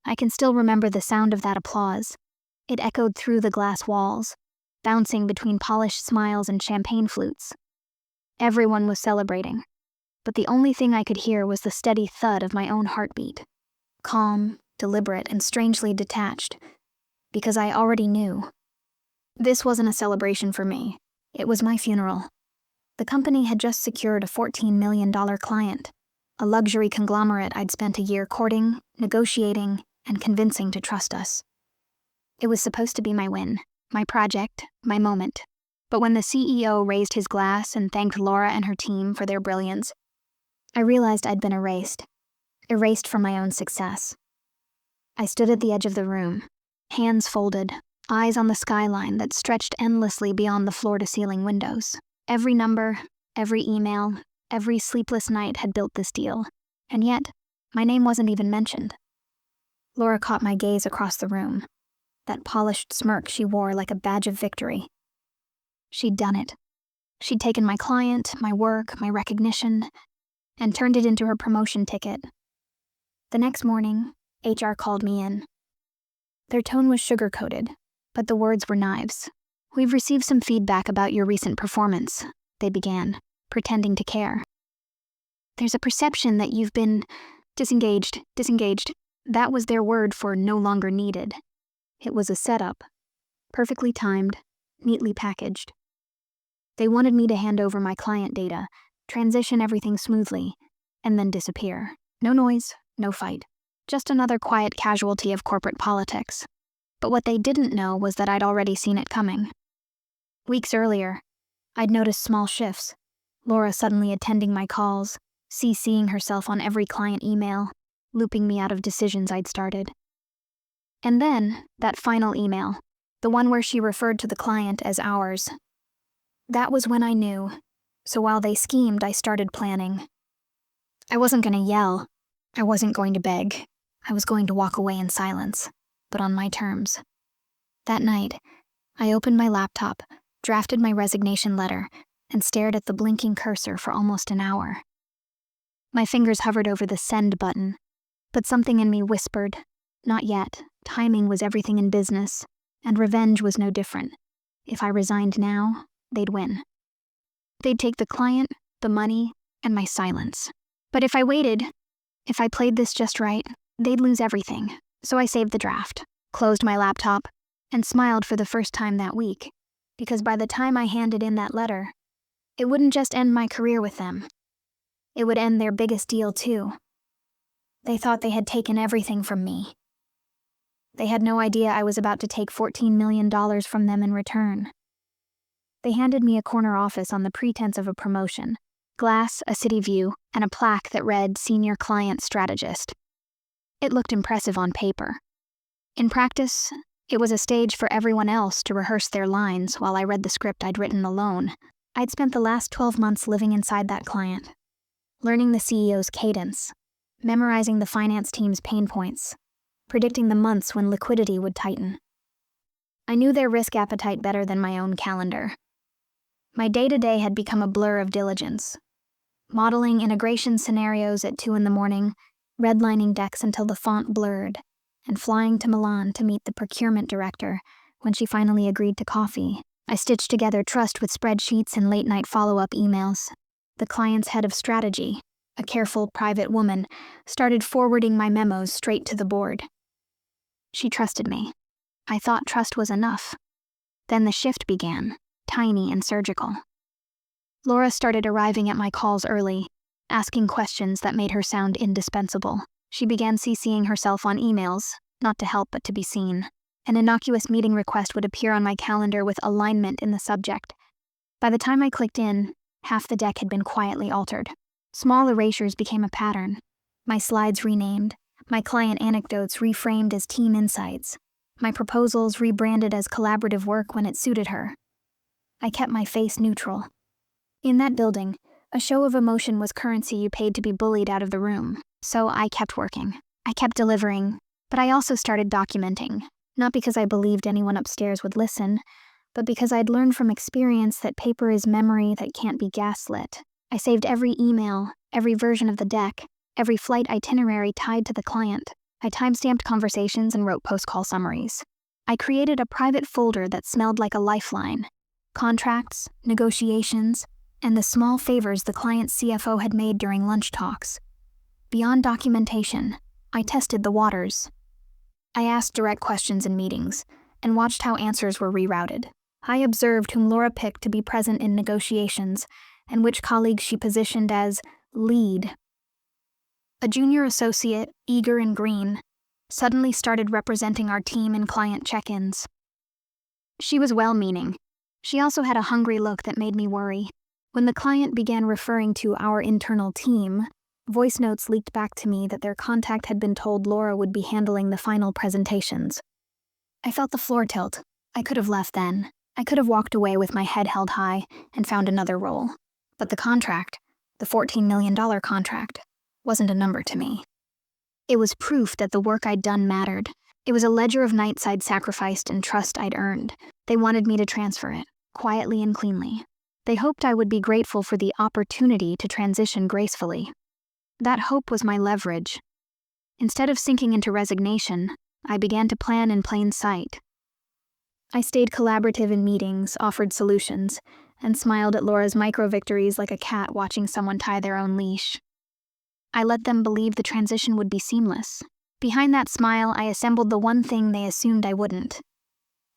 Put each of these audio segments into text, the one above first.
I can still remember the sound of that applause. It echoed through the glass walls, bouncing between polished smiles and champagne flutes. Everyone was celebrating, but the only thing I could hear was the steady thud of my own heartbeat. Calm, deliberate, and strangely detached, because I already knew. This wasn't a celebration for me. It was my funeral. The company had just secured a $14 million client, a luxury conglomerate I'd spent a year courting, negotiating, and convincing to trust us. It was supposed to be my win, my project, my moment. But when the CEO raised his glass and thanked Laura and her team for their brilliance, I realized I'd been erased from my own success. I stood at the edge of the room, hands folded, eyes on the skyline that stretched endlessly beyond the floor-to-ceiling windows. Every number, every email, every sleepless night had built this deal, and yet, my name wasn't even mentioned. Laura caught my gaze across the room, that polished smirk she wore like a badge of victory. She'd done it. She'd taken my client, my work, my recognition, and turned it into her promotion ticket. The next morning, HR called me in. Their tone was sugar-coated, but the words were knives. "We've received some feedback about your recent performance," they began, pretending to care. "There's a perception that you've been disengaged. That was their word for no longer needed. It was a setup, perfectly timed, neatly packaged. They wanted me to hand over my client data, transition everything smoothly, and then disappear. No noise, no fight. Just another quiet casualty of corporate politics. But what they didn't know was that I'd already seen it coming. Weeks earlier, I'd noticed small shifts. Laura suddenly attending my calls, CCing herself on every client email, looping me out of decisions I'd started. And then, that final email, the one where she referred to the client as ours. That was when I knew. So while they schemed, I started planning. I wasn't going to yell. I wasn't going to beg. I was going to walk away in silence, but on my terms. That night, I opened my laptop, drafted my resignation letter, and stared at the blinking cursor for almost an hour. My fingers hovered over the send button, but something in me whispered, not yet. Timing was everything in business, and revenge was no different. If I resigned now, they'd win. They'd take the client, the money, and my silence. But if I waited, if I played this just right, they'd lose everything. So I saved the draft, closed my laptop, and smiled for the first time that week, because by the time I handed in that letter, it wouldn't just end my career with them. It would end their biggest deal too. They thought they had taken everything from me. They had no idea I was about to take $14 million from them in return. They handed me a corner office on the pretense of a promotion, glass, a city view, and a plaque that read Senior Client Strategist. It looked impressive on paper. In practice, it was a stage for everyone else to rehearse their lines while I read the script I'd written alone. I'd spent the last 12 months living inside that client, learning the CEO's cadence, memorizing the finance team's pain points, predicting the months when liquidity would tighten. I knew their risk appetite better than my own calendar. My day-to-day had become a blur of diligence, modeling integration scenarios at 2 a.m, redlining decks until the font blurred, and flying to Milan to meet the procurement director when she finally agreed to coffee. I stitched together trust with spreadsheets and late-night follow-up emails. The client's head of strategy, a careful, private woman, started forwarding my memos straight to the board. She trusted me. I thought trust was enough. Then the shift began, tiny and surgical. Laura started arriving at my calls early, asking questions that made her sound indispensable. She began CCing herself on emails, not to help but to be seen. An innocuous meeting request would appear on my calendar with alignment in the subject. By the time I clicked in, half the deck had been quietly altered. Small erasures became a pattern. My slides renamed, my client anecdotes reframed as team insights, my proposals rebranded as collaborative work when it suited her. I kept my face neutral. In that building, a show of emotion was currency you paid to be bullied out of the room, so I kept working. I kept delivering, but I also started documenting, not because I believed anyone upstairs would listen, but because I'd learned from experience that paper is memory that can't be gaslit. I saved every email, every version of the deck, every flight itinerary tied to the client. I timestamped conversations and wrote post-call summaries. I created a private folder that smelled like a lifeline. Contracts, negotiations, and the small favors the client's CFO had made during lunch talks. Beyond documentation, I tested the waters. I asked direct questions in meetings and watched how answers were rerouted. I observed whom Laura picked to be present in negotiations and which colleagues she positioned as lead. A junior associate, eager and green, suddenly started representing our team in client check-ins. She was well-meaning. She also had a hungry look that made me worry. When the client began referring to our internal team, voice notes leaked back to me that their contact had been told Laura would be handling the final presentations. I felt the floor tilt. I could have left then. I could have walked away with my head held high and found another role. But the contract, the $14 million contract, wasn't a number to me. It was proof that the work I'd done mattered. It was a ledger of nights I'd sacrificed and trust I'd earned. They wanted me to transfer it, quietly and cleanly. They hoped I would be grateful for the opportunity to transition gracefully. That hope was my leverage. Instead of sinking into resignation, I began to plan in plain sight. I stayed collaborative in meetings, offered solutions, and smiled at Laura's micro-victories like a cat watching someone tie their own leash. I let them believe the transition would be seamless. Behind that smile, I assembled the one thing they assumed I wouldn't.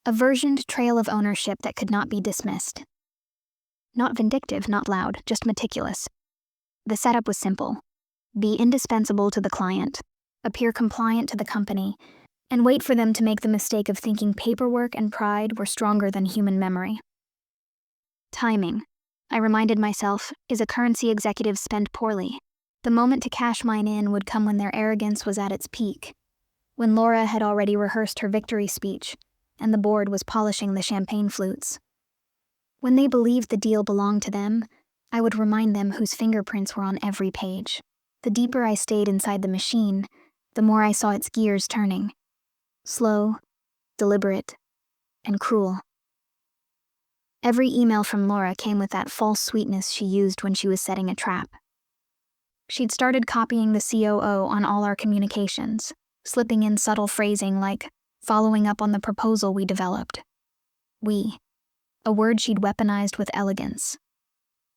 A versioned trail of ownership that could not be dismissed. Not vindictive, not loud, just meticulous. The setup was simple. Be indispensable to the client, appear compliant to the company, and wait for them to make the mistake of thinking paperwork and pride were stronger than human memory. Timing, I reminded myself, is a currency executives spend poorly. The moment to cash mine in would come when their arrogance was at its peak, when Laura had already rehearsed her victory speech, and the board was polishing the champagne flutes. When they believed the deal belonged to them, I would remind them whose fingerprints were on every page. The deeper I stayed inside the machine, the more I saw its gears turning. Slow, deliberate, and cruel. Every email from Laura came with that false sweetness she used when she was setting a trap. She'd started copying the COO on all our communications, slipping in subtle phrasing like, following up on the proposal we developed. We, a word she'd weaponized with elegance.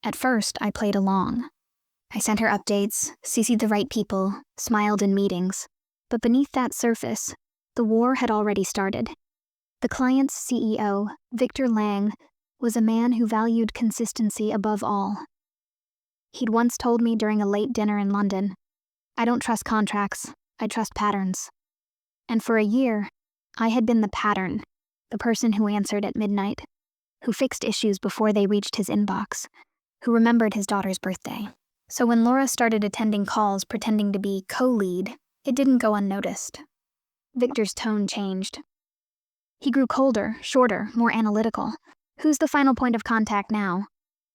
At first, I played along. I sent her updates, CC'd the right people, smiled in meetings. But beneath that surface, the war had already started. The client's CEO, Victor Lang, was a man who valued consistency above all. He'd once told me during a late dinner in London, "I don't trust contracts, I trust patterns." And for a year, I had been the pattern, the person who answered at midnight, who fixed issues before they reached his inbox, who remembered his daughter's birthday. So when Laura started attending calls pretending to be co-lead, it didn't go unnoticed. Victor's tone changed. He grew colder, shorter, more analytical. "Who's the final point of contact now?"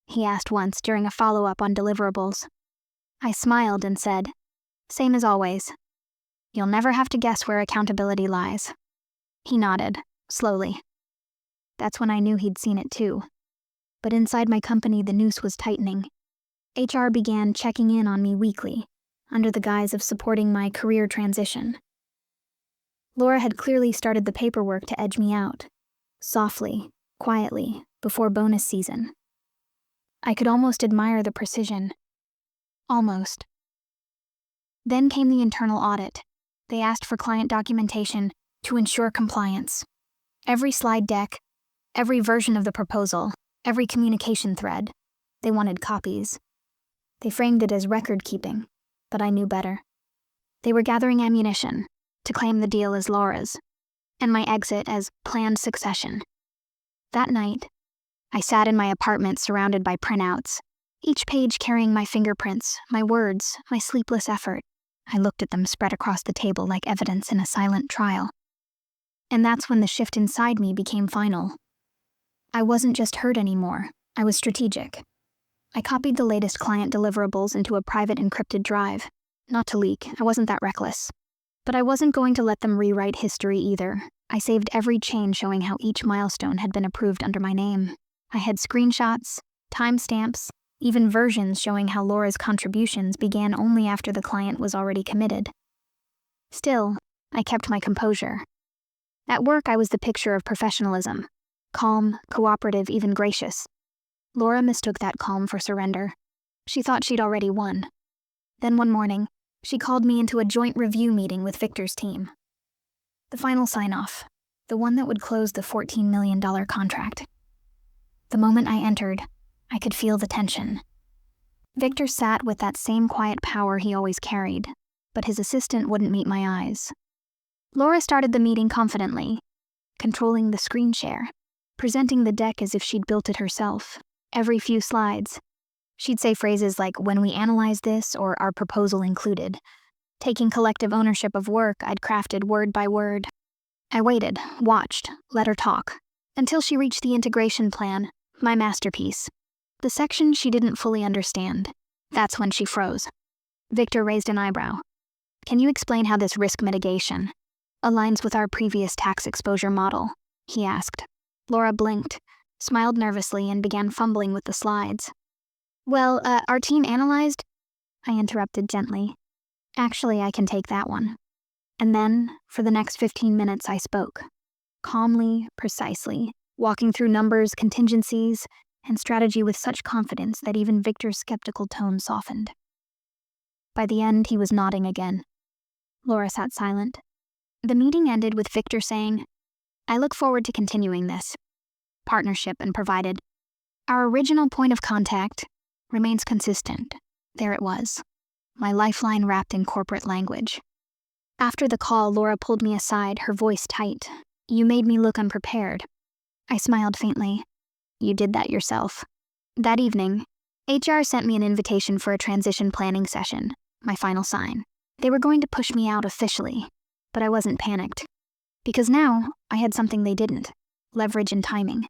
he asked once during a follow-up on deliverables. I smiled and said, "Same as always. You'll never have to guess where accountability lies." He nodded, slowly. That's when I knew he'd seen it too. But inside my company, the noose was tightening. HR began checking in on me weekly, under the guise of supporting my career transition. Laura had clearly started the paperwork to edge me out, softly, quietly, before bonus season. I could almost admire the precision. Almost. Then came the internal audit. They asked for client documentation to ensure compliance. Every slide deck, every version of the proposal, every communication thread. They wanted copies. They framed it as record-keeping, but I knew better. They were gathering ammunition to claim the deal as Laura's, and my exit as planned succession. That night, I sat in my apartment surrounded by printouts, each page carrying my fingerprints, my words, my sleepless effort. I looked at them spread across the table like evidence in a silent trial. And that's when the shift inside me became final. I wasn't just hurt anymore, I was strategic. I copied the latest client deliverables into a private encrypted drive. Not to leak, I wasn't that reckless. But I wasn't going to let them rewrite history either. I saved every chain showing how each milestone had been approved under my name. I had screenshots, timestamps, even versions showing how Laura's contributions began only after the client was already committed. Still, I kept my composure. At work, I was the picture of professionalism. Calm, cooperative, even gracious. Laura mistook that calm for surrender. She thought she'd already won. Then one morning, she called me into a joint review meeting with Victor's team. The final sign-off, the one that would close the $14 million contract. The moment I entered, I could feel the tension. Victor sat with that same quiet power he always carried, but his assistant wouldn't meet my eyes. Laura started the meeting confidently, controlling the screen share, presenting the deck as if she'd built it herself. Every few slides, she'd say phrases like, "When we analyze this," or "our proposal included," taking collective ownership of work I'd crafted word by word. I waited, watched, let her talk, until she reached the integration plan, my masterpiece. The section she didn't fully understand. That's when she froze. Victor raised an eyebrow. "Can you explain how this risk mitigation aligns with our previous tax exposure model?" he asked. Laura blinked, smiled nervously, and began fumbling with the slides. "Well, our team analyzed," I interrupted gently. "Actually, I can take that one." And then, for the next 15 minutes, I spoke. Calmly, precisely, walking through numbers, contingencies, and strategy with such confidence that even Victor's skeptical tone softened. By the end, he was nodding again. Laura sat silent. The meeting ended with Victor saying, "I look forward to continuing this partnership," and provided, "Our original point of contact remains consistent." There it was, my lifeline wrapped in corporate language. After the call, Laura pulled me aside, her voice tight. "You made me look unprepared." I smiled faintly. "You did that yourself." That evening, HR sent me an invitation for a transition planning session, my final sign. They were going to push me out officially, but I wasn't panicked. Because now, I had something they didn't: leverage and timing.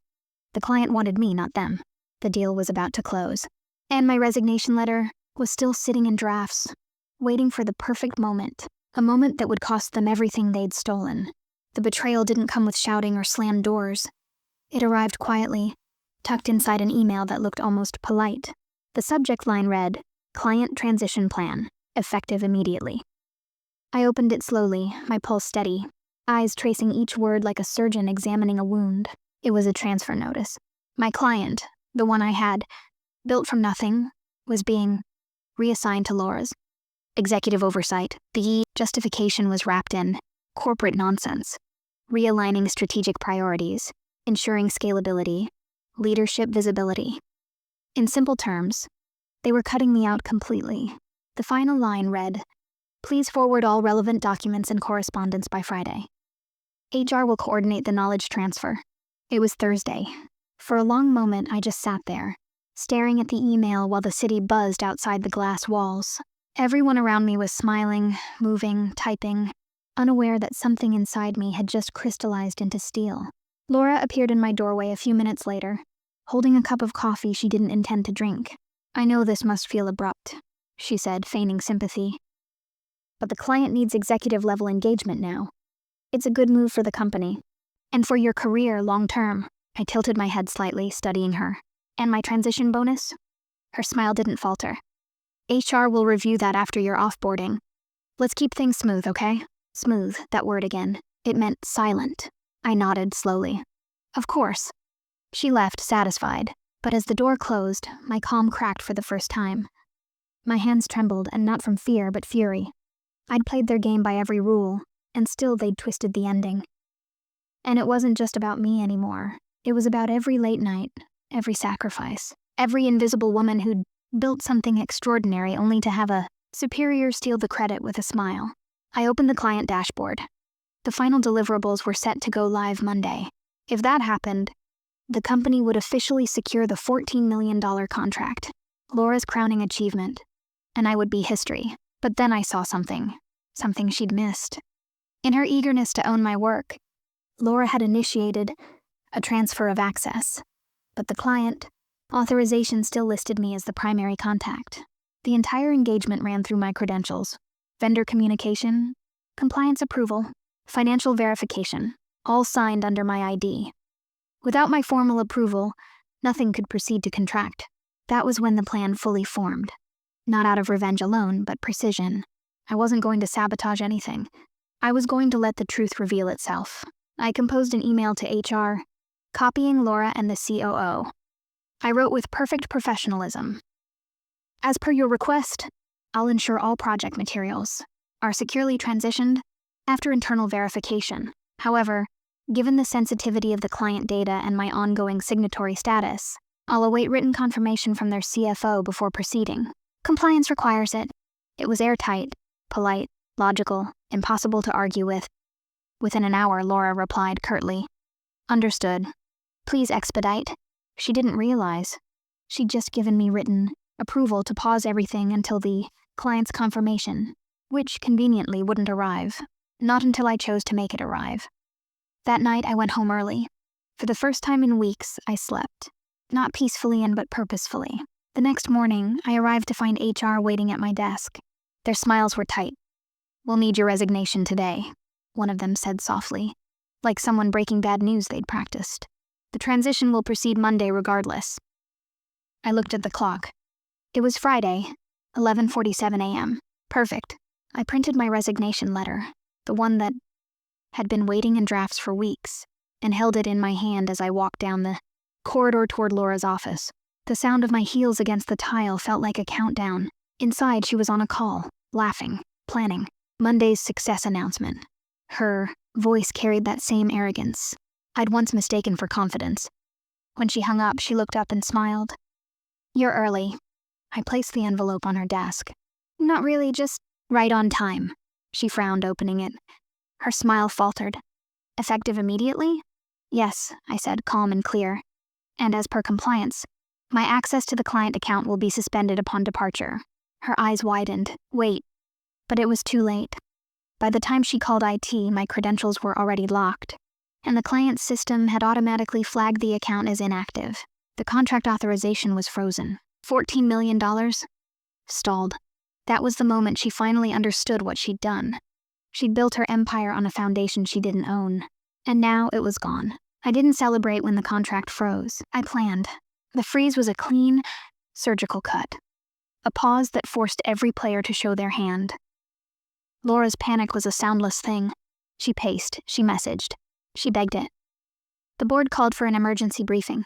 The client wanted me, not them. The deal was about to close. And my resignation letter was still sitting in drafts, waiting for the perfect moment, a moment that would cost them everything they'd stolen. The betrayal didn't come with shouting or slammed doors. It arrived quietly, tucked inside an email that looked almost polite. The subject line read, "Client Transition Plan, effective immediately." I opened it slowly, my pulse steady, eyes tracing each word like a surgeon examining a wound. It was a transfer notice. My client, the one I had built from nothing, was being reassigned to Laura's. Executive oversight. The justification was wrapped in corporate nonsense, realigning strategic priorities, ensuring scalability, leadership visibility. In simple terms, they were cutting me out completely. The final line read, "Please forward all relevant documents and correspondence by Friday. HR will coordinate the knowledge transfer." It was Thursday. For a long moment, I just sat there, staring at the email while the city buzzed outside the glass walls. Everyone around me was smiling, moving, typing, unaware that something inside me had just crystallized into steel. Laura appeared in my doorway a few minutes later, holding a cup of coffee she didn't intend to drink. "I know this must feel abrupt," she said, feigning sympathy. "But the client needs executive-level engagement now. It's a good move for the company. And for your career long-term." I tilted my head slightly, studying her. "And my transition bonus?" Her smile didn't falter. "HR will review that after your offboarding. Let's keep things smooth, okay?" Smooth, that word again. It meant silent. I nodded slowly. "Of course." She left, satisfied, but as the door closed, my calm cracked for the first time. My hands trembled, and not from fear, but fury. I'd played their game by every rule, and still they'd twisted the ending. And it wasn't just about me anymore. It was about every late night, every sacrifice, every invisible woman who'd built something extraordinary only to have a superior steal the credit with a smile. I opened the client dashboard. The final deliverables were set to go live Monday. If that happened, the company would officially secure the $14 million contract, Laura's crowning achievement, and I would be history. But then I saw something she'd missed. In her eagerness to own my work, Laura had initiated a transfer of access, but the client authorization still listed me as the primary contact. The entire engagement ran through my credentials: vendor communication, compliance approval, financial verification, all signed under my ID. Without my formal approval, nothing could proceed to contract. That was when the plan fully formed. Not out of revenge alone, but precision. I wasn't going to sabotage anything. I was going to let the truth reveal itself. I composed an email to HR, copying Laura and the COO. I wrote with perfect professionalism. As per your request, I'll ensure all project materials are securely transitioned after internal verification. However, given the sensitivity of the client data and my ongoing signatory status, I'll await written confirmation from their CFO before proceeding. Compliance requires it. It was airtight, polite, logical, impossible to argue with. Within an hour, Laura replied curtly, "Understood. Please expedite." She didn't realize she'd just given me written approval to pause everything until the client's confirmation, which conveniently wouldn't arrive. Not until I chose to make it arrive. That night, I went home early. For the first time in weeks, I slept. Not peacefully but purposefully. The next morning, I arrived to find HR waiting at my desk. Their smiles were tight. "We'll need your resignation today," one of them said softly, like someone breaking bad news they'd practiced. "The transition will proceed Monday regardless." I looked at the clock. It was Friday, 11:47 a.m. Perfect. I printed my resignation letter, the one that had been waiting in drafts for weeks, and held it in my hand as I walked down the corridor toward Laura's office. The sound of my heels against the tile felt like a countdown. Inside, she was on a call, laughing, planning Monday's success announcement. Her voice carried that same arrogance I'd once mistaken for confidence. When she hung up, she looked up and smiled. "You're early." I placed the envelope on her desk. "Not really, just right on time." She frowned, opening it. Her smile faltered. "Effective immediately?" "Yes," I said, calm and clear. "And as per compliance, my access to the client account will be suspended upon departure." Her eyes widened. "Wait." But it was too late. By the time she called IT, my credentials were already locked, and the client's system had automatically flagged the account as inactive. The contract authorization was frozen. $14 million? Stalled. That was the moment she finally understood what she'd done. She'd built her empire on a foundation she didn't own, and now it was gone. I didn't celebrate when the contract froze. I planned. The freeze was a clean, surgical cut. A pause that forced every player to show their hand. Laura's panic was a soundless thing. She paced, she messaged, she begged it. The board called for an emergency briefing.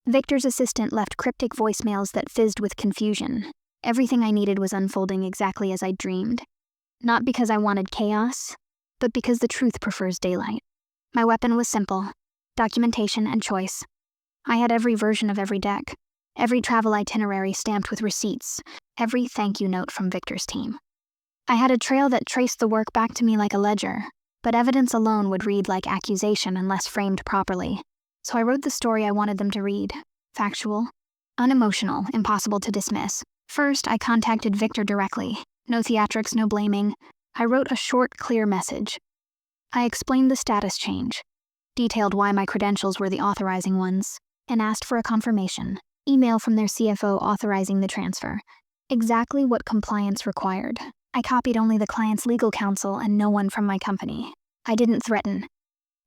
Victor's assistant left cryptic voicemails that fizzed with confusion. Everything I needed was unfolding exactly as I dreamed. Not because I wanted chaos, but because the truth prefers daylight. My weapon was simple: documentation and choice. I had every version of every deck, every travel itinerary stamped with receipts, every thank you note from Victor's team. I had a trail that traced the work back to me like a ledger, but evidence alone would read like accusation unless framed properly. So I wrote the story I wanted them to read. Factual, unemotional, impossible to dismiss. First, I contacted Victor directly. No theatrics, no blaming. I wrote a short, clear message. I explained the status change, detailed why my credentials were the authorizing ones, and asked for a confirmation. Email from their CFO authorizing the transfer. Exactly what compliance required. I copied only the client's legal counsel and no one from my company. I didn't threaten.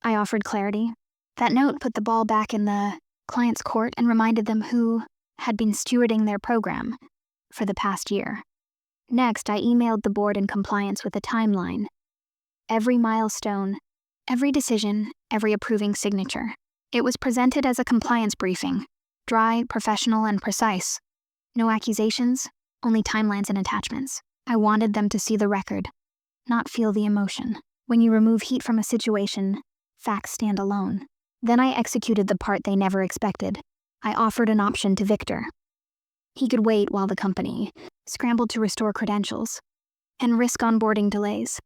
I offered clarity. That note put the ball back in the client's court and reminded them who had been stewarding their program for the past year. Next, I emailed the board in compliance with a timeline. Every milestone, every decision, every approving signature. It was presented as a compliance briefing. Dry, professional, and precise. No accusations, only timelines and attachments. I wanted them to see the record, not feel the emotion. When you remove heat from a situation, facts stand alone. Then I executed the part they never expected. I offered an option to Victor. He could wait while the company scrambled to restore credentials and risk onboarding delays.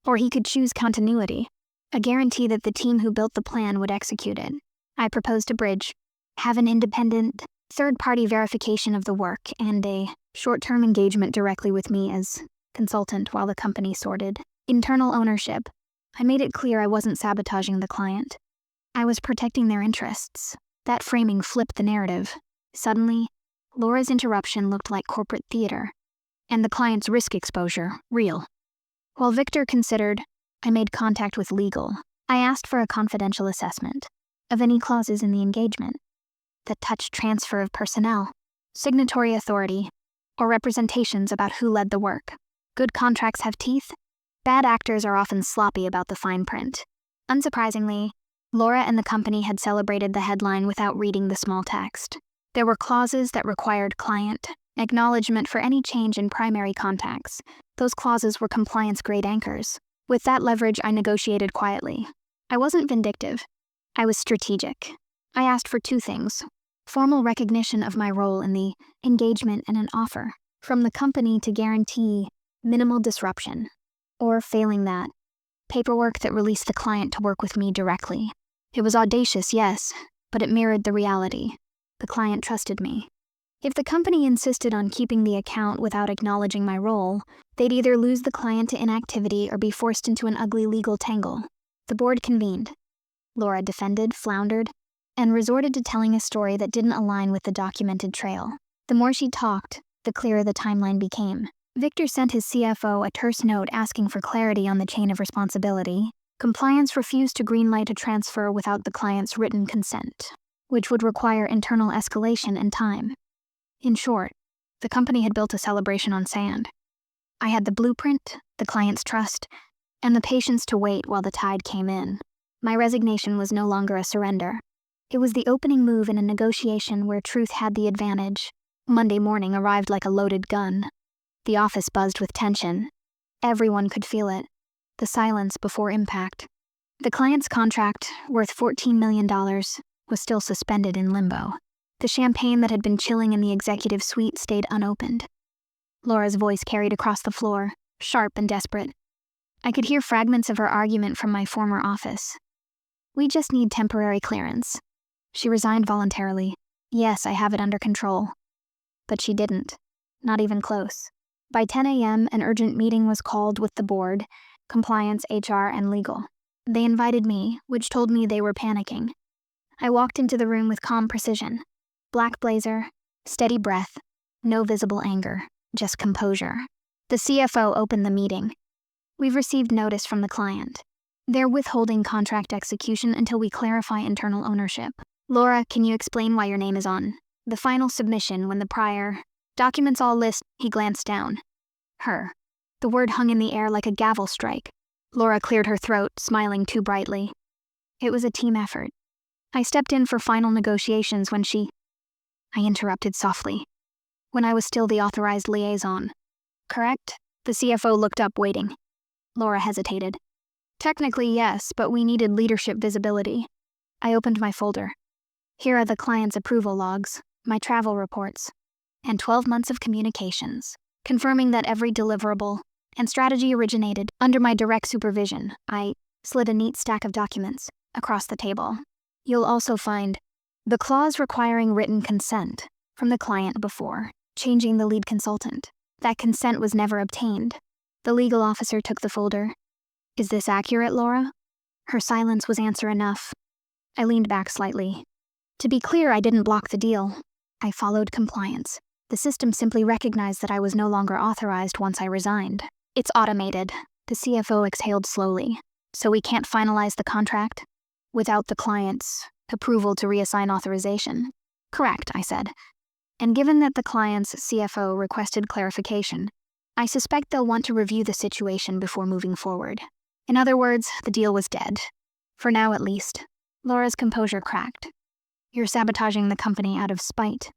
Or he could choose continuity, a guarantee that the team who built the plan would execute it. I proposed a bridge. Have an independent, third-party verification of the work and a short-term engagement directly with me as consultant while the company sorted internal ownership. I made it clear I wasn't sabotaging the client. I was protecting their interests. That framing flipped the narrative. Suddenly, Laura's interruption looked like corporate theater, and the client's risk exposure real. While Victor considered, I made contact with legal. I asked for a confidential assessment of any clauses in the engagement that touched transfer of personnel, signatory authority, or representations about who led the work. Good contracts have teeth, Bad actors are often sloppy about the fine print. Unsurprisingly, Laura and the company had celebrated the headline without reading the small text. There were clauses that required client acknowledgement for any change in primary contacts. Those clauses were compliance-grade anchors. With that leverage, I negotiated quietly. I wasn't vindictive. I was strategic. I asked for two things: formal recognition of my role in the engagement and an offer from the company to guarantee minimal disruption, or failing that, paperwork that released the client to work with me directly. It was audacious, yes, but it mirrored the reality. The client trusted me. If the company insisted on keeping the account without acknowledging my role, they'd either lose the client to inactivity or be forced into an ugly legal tangle. The board convened. Laura defended, floundered, and resorted to telling a story that didn't align with the documented trail. The more she talked, the clearer the timeline became. Victor sent his CFO a terse note asking for clarity on the chain of responsibility. Compliance refused to greenlight a transfer without the client's written consent, which would require internal escalation and time. In short, the company had built a celebration on sand. I had the blueprint, the client's trust, and the patience to wait while the tide came in. My resignation was no longer a surrender. It was the opening move in a negotiation where truth had the advantage. Monday morning arrived like a loaded gun. The office buzzed with tension. Everyone could feel it. The silence before impact. The client's contract, worth $14 million, was still suspended in limbo. The champagne that had been chilling in the executive suite stayed unopened. Laura's voice carried across the floor, sharp and desperate. I could hear fragments of her argument from my former office. We just need temporary clearance. She resigned voluntarily. Yes, I have it under control. But she didn't. Not even close. By 10 a.m., an urgent meeting was called with the board, compliance, HR, and legal. They invited me, which told me they were panicking. I walked into the room with calm precision. Black blazer, steady breath, no visible anger, just composure. The CFO opened the meeting. We've received notice from the client. They're withholding contract execution until we clarify internal ownership. Laura, can you explain why your name is on the final submission when the prior documents all list? He glanced down. Her. The word hung in the air like a gavel strike. Laura cleared her throat, smiling too brightly. It was a team effort. I stepped in for final negotiations when I interrupted softly. When I was still the authorized liaison. Correct? The CFO looked up, waiting. Laura hesitated. Technically, yes, but we needed leadership visibility. I opened my folder. Here are the client's approval logs, my travel reports, and 12 months of communications, confirming that every deliverable and strategy originated under my direct supervision. I slid a neat stack of documents across the table. You'll also find the clause requiring written consent from the client before changing the lead consultant. That consent was never obtained. The legal officer took the folder. Is this accurate, Laura? Her silence was answer enough. I leaned back slightly. To be clear, I didn't block the deal. I followed compliance. The system simply recognized that I was no longer authorized once I resigned. It's automated. The CFO exhaled slowly. So we can't finalize the contract without the client's approval to reassign authorization. Correct, I said. And given that the client's CFO requested clarification, I suspect they'll want to review the situation before moving forward. In other words, the deal was dead. For now, at least. Laura's composure cracked. You're sabotaging the company out of spite.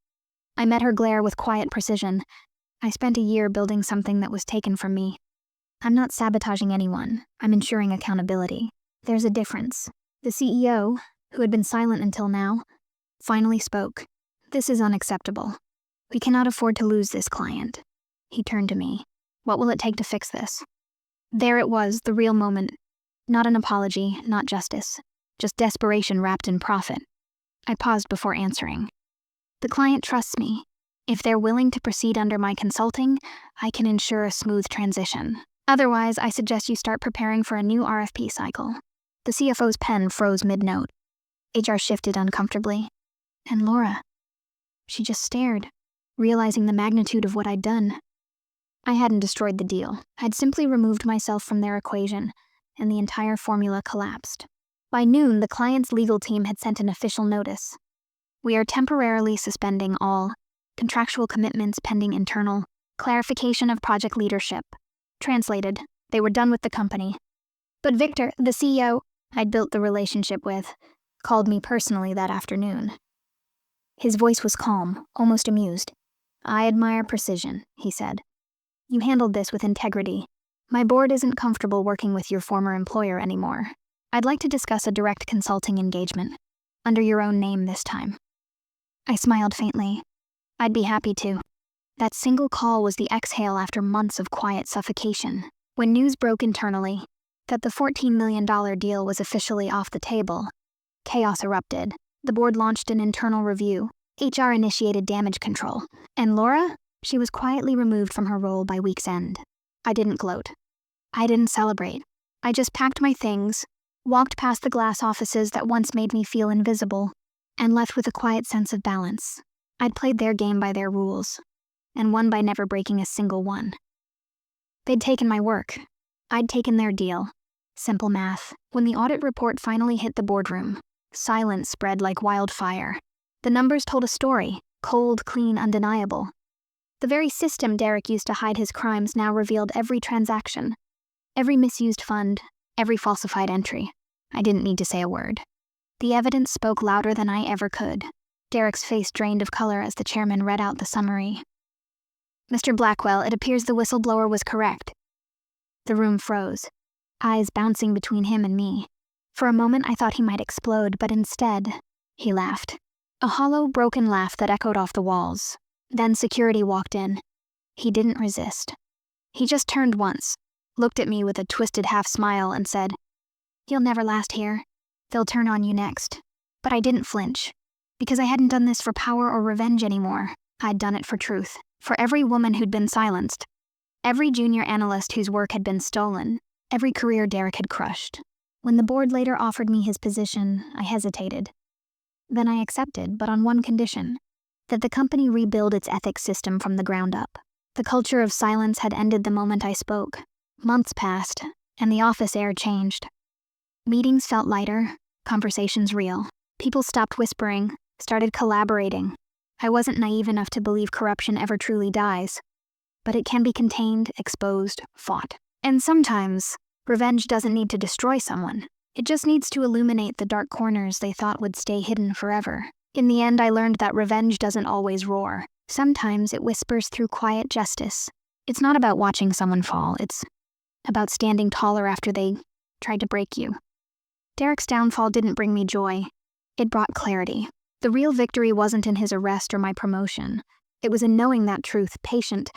I met her glare with quiet precision. I spent a year building something that was taken from me. I'm not sabotaging anyone. I'm ensuring accountability. There's a difference. The CEO, who had been silent until now, finally spoke. This is unacceptable. We cannot afford to lose this client. He turned to me. What will it take to fix this? There it was, the real moment. Not an apology, not justice. Just desperation wrapped in profit. I paused before answering. The client trusts me. If they're willing to proceed under my consulting, I can ensure a smooth transition. Otherwise, I suggest you start preparing for a new RFP cycle. The CFO's pen froze mid-note. HR shifted uncomfortably. And Laura. She just stared, realizing the magnitude of what I'd done. I hadn't destroyed the deal. I'd simply removed myself from their equation, and the entire formula collapsed. By noon, the client's legal team had sent an official notice. We are temporarily suspending all contractual commitments pending internal clarification of project leadership. Translated, They were done with the company. But Victor, the CEO I'd built the relationship with, called me personally that afternoon. His voice was calm, almost amused. "I admire precision," he said. "You handled this with integrity. My board isn't comfortable working with your former employer anymore. I'd like to discuss a direct consulting engagement, under your own name this time." I smiled faintly. I'd be happy to. That single call was the exhale after months of quiet suffocation. When news broke internally that the $14 million deal was officially off the table, chaos erupted. The board launched an internal review. HR initiated damage control. And Laura? She was quietly removed from her role by week's end. I didn't gloat. I didn't celebrate. I just packed my things, walked past the glass offices that once made me feel invisible, and left with a quiet sense of balance. I'd played their game by their rules, and won by never breaking a single one. They'd taken my work. I'd taken their deal. Simple math. When the audit report finally hit the boardroom, silence spread like wildfire. The numbers told a story, cold, clean, undeniable. The very system Derek used to hide his crimes now revealed every transaction, every misused fund, every falsified entry. I didn't need to say a word. The evidence spoke louder than I ever could. Derek's face drained of color as the chairman read out the summary. "Mr. Blackwell, it appears the whistleblower was correct." The room froze, eyes bouncing between him and me. For a moment I thought he might explode, but instead, he laughed. A hollow, broken laugh that echoed off the walls. Then security walked in. He didn't resist. He just turned once, looked at me with a twisted half-smile and said, "You'll never last here. They'll turn on you next." But I didn't flinch, because I hadn't done this for power or revenge anymore. I'd done it for truth, for every woman who'd been silenced, every junior analyst whose work had been stolen, every career Derek had crushed. When the board later offered me his position, I hesitated. Then I accepted, but on one condition: that the company rebuild its ethics system from the ground up. The culture of silence had ended the moment I spoke. Months passed, and the office air changed. Meetings felt lighter, conversations real. People stopped whispering, started collaborating. I wasn't naive enough to believe corruption ever truly dies. But it can be contained, exposed, fought. And sometimes, revenge doesn't need to destroy someone. It just needs to illuminate the dark corners they thought would stay hidden forever. In the end, I learned that revenge doesn't always roar. Sometimes it whispers through quiet justice. It's not about watching someone fall, it's about standing taller after they tried to break you. Derek's downfall didn't bring me joy. It brought clarity. The real victory wasn't in his arrest or my promotion. It was in knowing that truth, patient,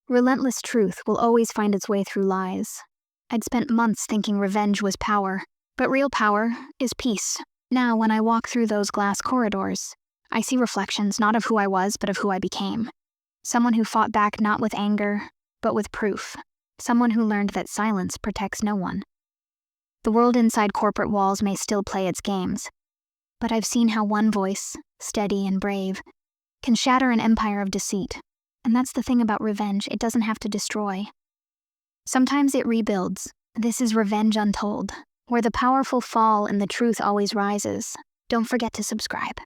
relentless truth, will always find its way through lies. I'd spent months thinking revenge was power, but real power is peace. Now, when I walk through those glass corridors, I see reflections not of who I was, but of who I became. Someone who fought back not with anger, but with proof. Someone who learned that silence protects no one. The world inside corporate walls may still play its games, but I've seen how one voice, steady and brave, can shatter an empire of deceit. And that's the thing about revenge, it doesn't have to destroy. Sometimes it rebuilds. This is Revenge Untold, where the powerful fall and the truth always rises. Don't forget to subscribe.